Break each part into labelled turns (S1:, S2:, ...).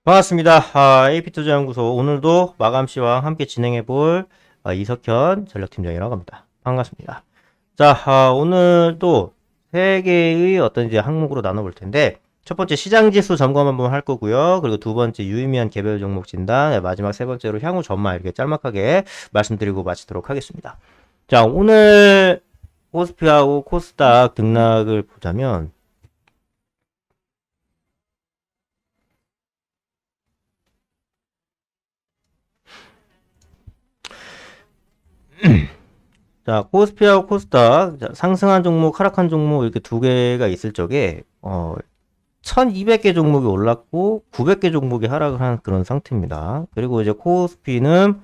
S1: 반갑습니다. AP투자연구소 오늘도 마감시와 함께 진행해볼 이석현 전략팀장이라고 합니다. 반갑습니다. 자, 오늘도 세 개의 어떤 이제 항목으로 나눠볼 텐데 첫 번째 시장지수 점검 한번 할 거고요. 그리고 두 번째 유의미한 개별 종목 진단, 마지막 세 번째로 향후 전망 이렇게 짤막하게 말씀드리고 마치도록 하겠습니다. 자, 오늘 코스피하고 코스닥 등락을 보자면 자, 코스피하고 코스닥, 자, 상승한 종목, 하락한 종목 이렇게 두 개가 있을 적에 1200개 종목이 올랐고 900개 종목이 하락을 한 그런 상태입니다. 그리고 이제 코스피는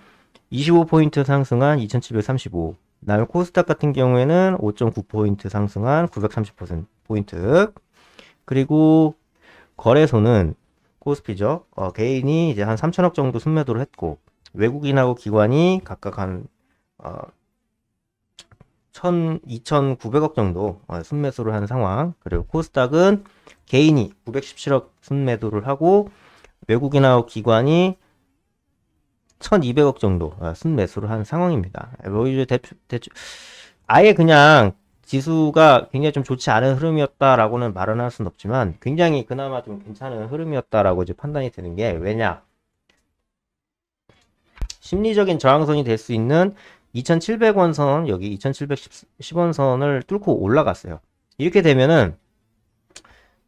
S1: 25포인트 상승한 2735, 그다음에 코스닥 같은 경우에는 5.9포인트 상승한 930포인트, 그리고 거래소는 코스피죠. 개인이 이제 한 3천억 정도 순매도를 했고 외국인하고 기관이 각각 한 2,900억 정도 순매수를 한 상황. 그리고 코스닥은 개인이 917억 순매도를 하고 외국인하고 기관이 1,200억 정도 순매수를 한 상황입니다. 뭐 이제 대충 아예 그냥 지수가 굉장히 좀 좋지 않은 흐름이었다라고는 말은 할 수는 없지만 굉장히 그나마 좀 괜찮은 흐름이었다라고 이제 판단이 되는 게, 왜냐? 심리적인 저항선이 될 수 있는 2,700원 선, 여기 2,710원 선을 뚫고 올라갔어요. 이렇게 되면은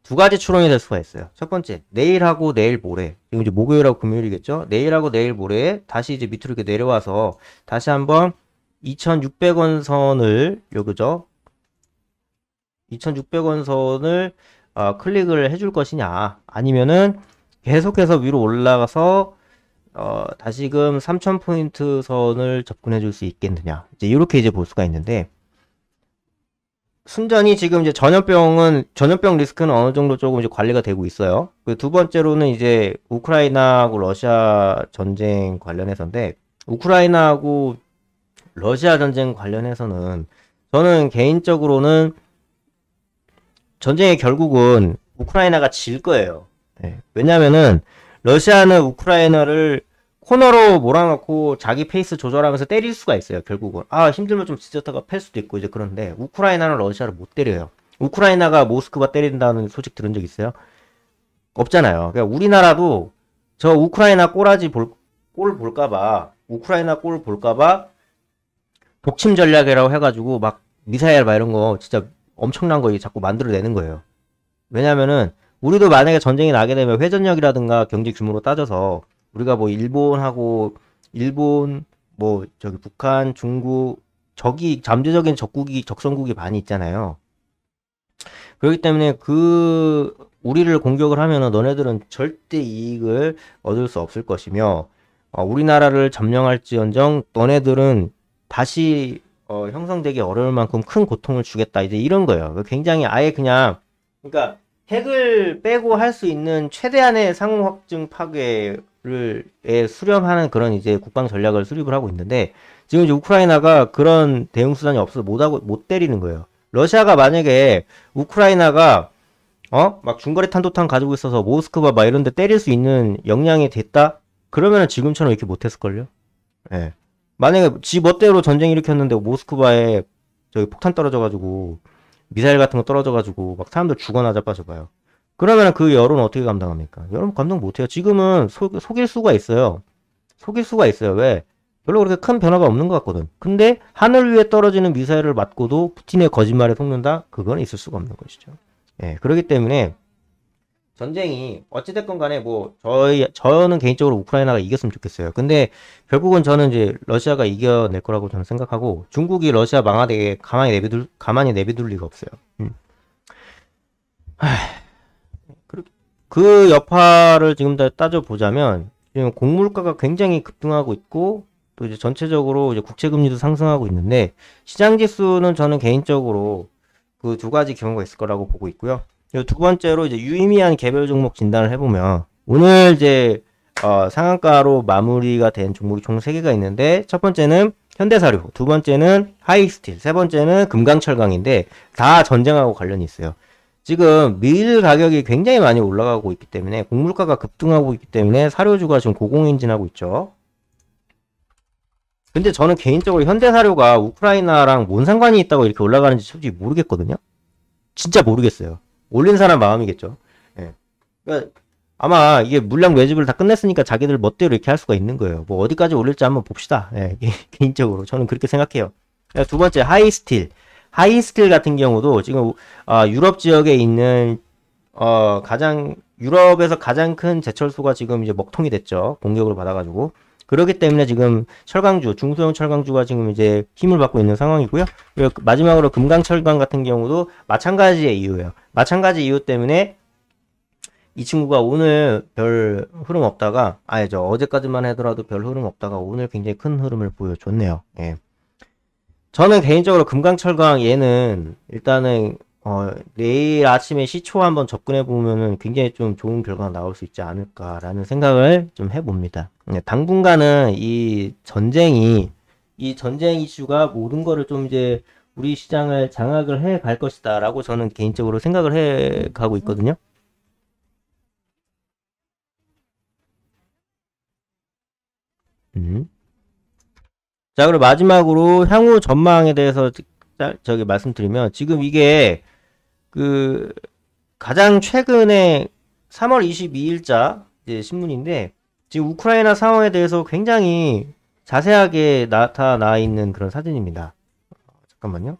S1: 두 가지 추론이 될 수가 있어요. 첫 번째, 내일하고 내일 모레, 지금 이제 목요일하고 금요일이겠죠? 내일하고 내일 모레 다시 이제 밑으로 이렇게 내려와서 다시 한번 2,600원 선을, 요거죠? 2,600원 선을 클릭을 해줄 것이냐, 아니면은 계속해서 위로 올라가서 다시금 3,000포인트 선을 접근해 줄 수 있겠느냐, 이제 이렇게 이제 볼 수가 있는데, 순전히 지금 이제 전염병 리스크는 어느 정도 조금 이제 관리가 되고 있어요. 그 두 번째로는 이제 우크라이나하고 러시아 전쟁 관련해서인데, 우크라이나하고 러시아 전쟁 관련해서는 저는 개인적으로는 전쟁의 결국은 우크라이나가 질 거예요. 네. 왜냐면은 러시아는 우크라이나를 코너로 몰아넣고 자기 페이스 조절하면서 때릴 수가 있어요. 결국은 힘들면 좀 지쳤다가 팰 수도 있고 이제 그런데, 우크라이나는 러시아를 못 때려요. 우크라이나가 모스크바 때린다는 소식 들은 적 있어요? 없잖아요. 그러니까 우리나라도 저 우크라이나 골 볼까봐, 우크라이나 골 볼까봐 독침 전략이라고 해가지고 막 미사일 막 이런 거 진짜 엄청난 거 자꾸 만들어내는 거예요. 왜냐면은 우리도 만약에 전쟁이 나게 되면 회전력이라든가 경제 규모로 따져서 우리가 뭐 일본, 뭐 저기 북한, 중국, 적이 잠재적인 적성국이 많이 있잖아요. 그렇기 때문에 우리를 공격을 하면은 너네들은 절대 이익을 얻을 수 없을 것이며, 우리나라를 점령할지언정 너네들은 다시 형성되기 어려울 만큼 큰 고통을 주겠다, 이제 이런 거예요. 굉장히 아예 그냥, 그러니까 핵을 빼고 할 수 있는 최대한의 상호 확증 파괴를 수렴하는 그런 이제 국방 전략을 수립을 하고 있는데, 지금 이제 우크라이나가 그런 대응 수단이 없어서 못 때리는 거예요. 러시아가 만약에 우크라이나가 막 중거리 탄도탄 가지고 있어서 모스크바 막 이런 데 때릴 수 있는 역량이 됐다? 그러면은 지금처럼 이렇게 못했을걸요? 예. 만약에 지 멋대로 전쟁 일으켰는데 모스크바에 저기 폭탄 떨어져가지고 미사일 같은 거 떨어져가지고 막 사람들 죽어나 자빠져봐요. 그러면 그 여론 어떻게 감당합니까? 여론 감당 못해요. 지금은 속일 수가 있어요. 속일 수가 있어요. 왜? 별로 그렇게 큰 변화가 없는 것 같거든. 근데 하늘 위에 떨어지는 미사일을 맞고도 푸틴의 거짓말에 속는다? 그건 있을 수가 없는 것이죠. 예, 그렇기 때문에 전쟁이 어찌됐건 간에 뭐 저는 개인적으로 우크라이나가 이겼으면 좋겠어요. 근데 결국은 저는 이제 러시아가 이겨낼 거라고 저는 생각하고, 중국이 러시아 망하되게 가만히 내비둘 리가 없어요. 그 여파를 지금 다 따져보자면 지금 곡물가가 굉장히 급등하고 있고, 또 이제 전체적으로 이제 국채금리도 상승하고 있는데, 시장 지수는 저는 개인적으로 그 두 가지 경우가 있을 거라고 보고 있고요. 두 번째로 이제 유의미한 개별 종목 진단을 해보면, 오늘 이제 상한가로 마무리가 된 종목이 총 3개가 있는데, 첫 번째는 현대사료, 두 번째는 하이스틸, 세 번째는 금강철강인데 다 전쟁하고 관련이 있어요. 지금 밀 가격이 굉장히 많이 올라가고 있기 때문에 곡물가가 급등하고 있기 때문에 사료주가 지금 고공행진하고 있죠. 근데 저는 개인적으로 현대사료가 우크라이나랑 뭔 상관이 있다고 이렇게 올라가는지 솔직히 모르겠거든요. 진짜 모르겠어요. 올린 사람 마음이겠죠. 예. 그러니까 아마 이게 물량 매집을 다 끝냈으니까 자기들 멋대로 이렇게 할 수가 있는 거예요. 뭐 어디까지 올릴지 한번 봅시다. 예, 개인적으로 저는 그렇게 생각해요. 두 번째 하이스틸. 하이스틸 같은 경우도 지금 유럽 지역에 있는 유럽에서 가장 큰 제철소가 지금 이제 먹통이 됐죠. 공격을 받아가지고. 그렇기 때문에 지금 철강주, 중소형 철강주가 지금 이제 힘을 받고 있는 상황이고요. 그리고 마지막으로 금강철강 같은 경우도 마찬가지의 이유예요. 마찬가지 이유 때문에 이 친구가 오늘 별 흐름 없다가, 어제까지만 하더라도 별 흐름 없다가 오늘 굉장히 큰 흐름을 보여줬네요. 예. 저는 개인적으로 금강철강 얘는 일단은 내일 아침에 시초 한번 접근해 보면은 굉장히 좀 좋은 결과가 나올 수 있지 않을까라는 생각을 좀 해봅니다. 당분간은 이 전쟁 이슈가 모든 거를 좀 이제 우리 시장을 장악을 해 갈 것이다라고 저는 개인적으로 생각을 해 가고 있거든요. 자, 그리고 마지막으로 향후 전망에 대해서 저기 말씀드리면 지금 이게 그 가장 최근에 3월 22일자 신문인데 지금 우크라이나 상황에 대해서 굉장히 자세하게 나타나 있는 그런 사진입니다. 잠깐만요.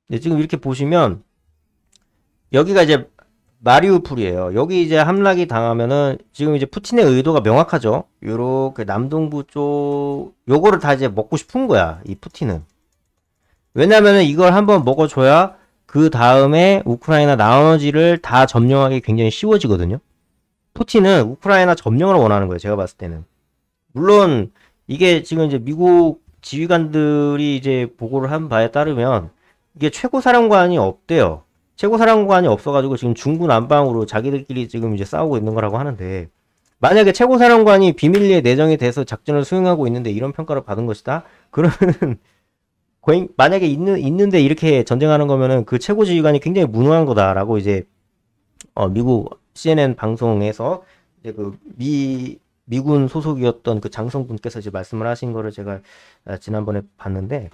S1: 네, 지금 이렇게 보시면 여기가 이제 마리우폴이에요. 여기 이제 함락이 당하면은 지금 이제 푸틴의 의도가 명확하죠. 요렇게 남동부 쪽 요거를 다 이제 먹고 싶은 거야. 이 푸틴은. 왜냐면은 이걸 한번 먹어줘야 그 다음에 우크라이나 나머지를 다 점령하기 굉장히 쉬워지거든요. 푸틴은 우크라이나 점령을 원하는 거예요. 제가 봤을 때는. 물론 이게 지금 이제 미국 지휘관들이 이제 보고를 한 바에 따르면 이게 최고사령관이 없대요. 최고사령관이 없어가지고 지금 중구난방으로 자기들끼리 지금 이제 싸우고 있는 거라고 하는데, 만약에 최고사령관이 비밀리에 내정이 돼서 작전을 수행하고 있는데 이런 평가를 받은 것이다? 그러면 만약에 있는데 이렇게 전쟁하는 거면은 그 최고지휘관이 굉장히 무능한 거다라고 이제 미국 CNN 방송에서 이제 그 미군 소속이었던 그 장성분께서 이제 말씀을 하신 거를 제가 지난번에 봤는데,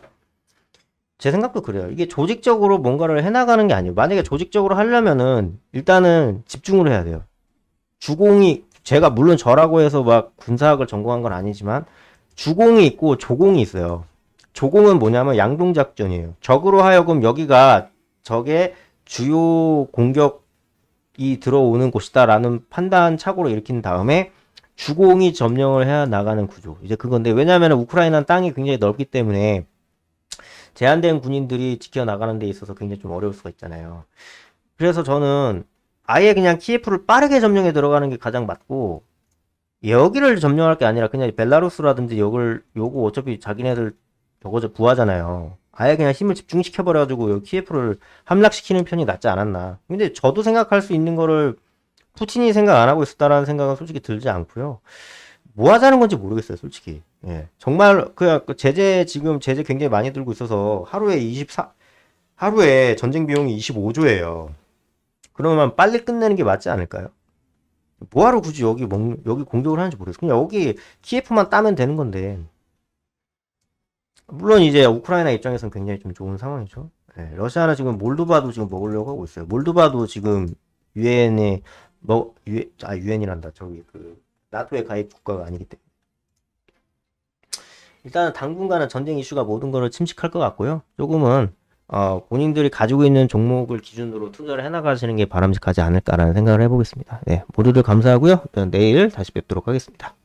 S1: 제 생각도 그래요. 이게 조직적으로 뭔가를 해나가는 게 아니에요. 만약에 조직적으로 하려면은 일단은 집중을 해야 돼요. 제가 물론 저라고 해서 막 군사학을 전공한 건 아니지만 주공이 있고 조공이 있어요. 조공은 뭐냐면 양동작전이에요. 적으로 하여금 여기가 적의 주요 공격이 들어오는 곳이다라는 판단착오로 일으킨 다음에 주공이 점령을 해 나가는 구조. 이제 그건데, 왜냐하면 우크라이나는 땅이 굉장히 넓기 때문에 제한된 군인들이 지켜나가는 데 있어서 굉장히 좀 어려울 수가 있잖아요. 그래서 저는 아예 그냥 키예프를 빠르게 점령해 들어가는 게 가장 맞고, 여기를 점령할 게 아니라 그냥 벨라루스라든지 요거 어차피 자기네들 저거 부하잖아요. 아예 그냥 힘을 집중시켜버려가지고 여기 키예프를 함락시키는 편이 낫지 않았나. 근데 저도 생각할 수 있는 거를 푸틴이 생각 안 하고 있었다라는 생각은 솔직히 들지 않고요. 뭐 하자는 건지 모르겠어요, 솔직히. 예. 정말, 지금 제재 굉장히 많이 들고 있어서 하루에 전쟁 비용이 25조예요. 그러면 빨리 끝내는 게 맞지 않을까요? 뭐하러 굳이 여기 공격을 하는지 모르겠어요. 그냥 여기 키예프만 따면 되는 건데. 물론 이제 우크라이나 입장에서는 굉장히 좀 좋은 상황이죠. 예. 러시아는 지금 몰도바도 지금 먹으려고 하고 있어요. 몰도바도 지금 유엔이란다. 저기 나토에 가입 국가가 아니기 때문에. 일단은 당분간은 전쟁 이슈가 모든 거를 침식할 것 같고요. 조금은 본인들이 가지고 있는 종목을 기준으로 투자를 해나가시는 게 바람직하지 않을까라는 생각을 해보겠습니다. 네, 모두들 감사하고요. 내일 다시 뵙도록 하겠습니다.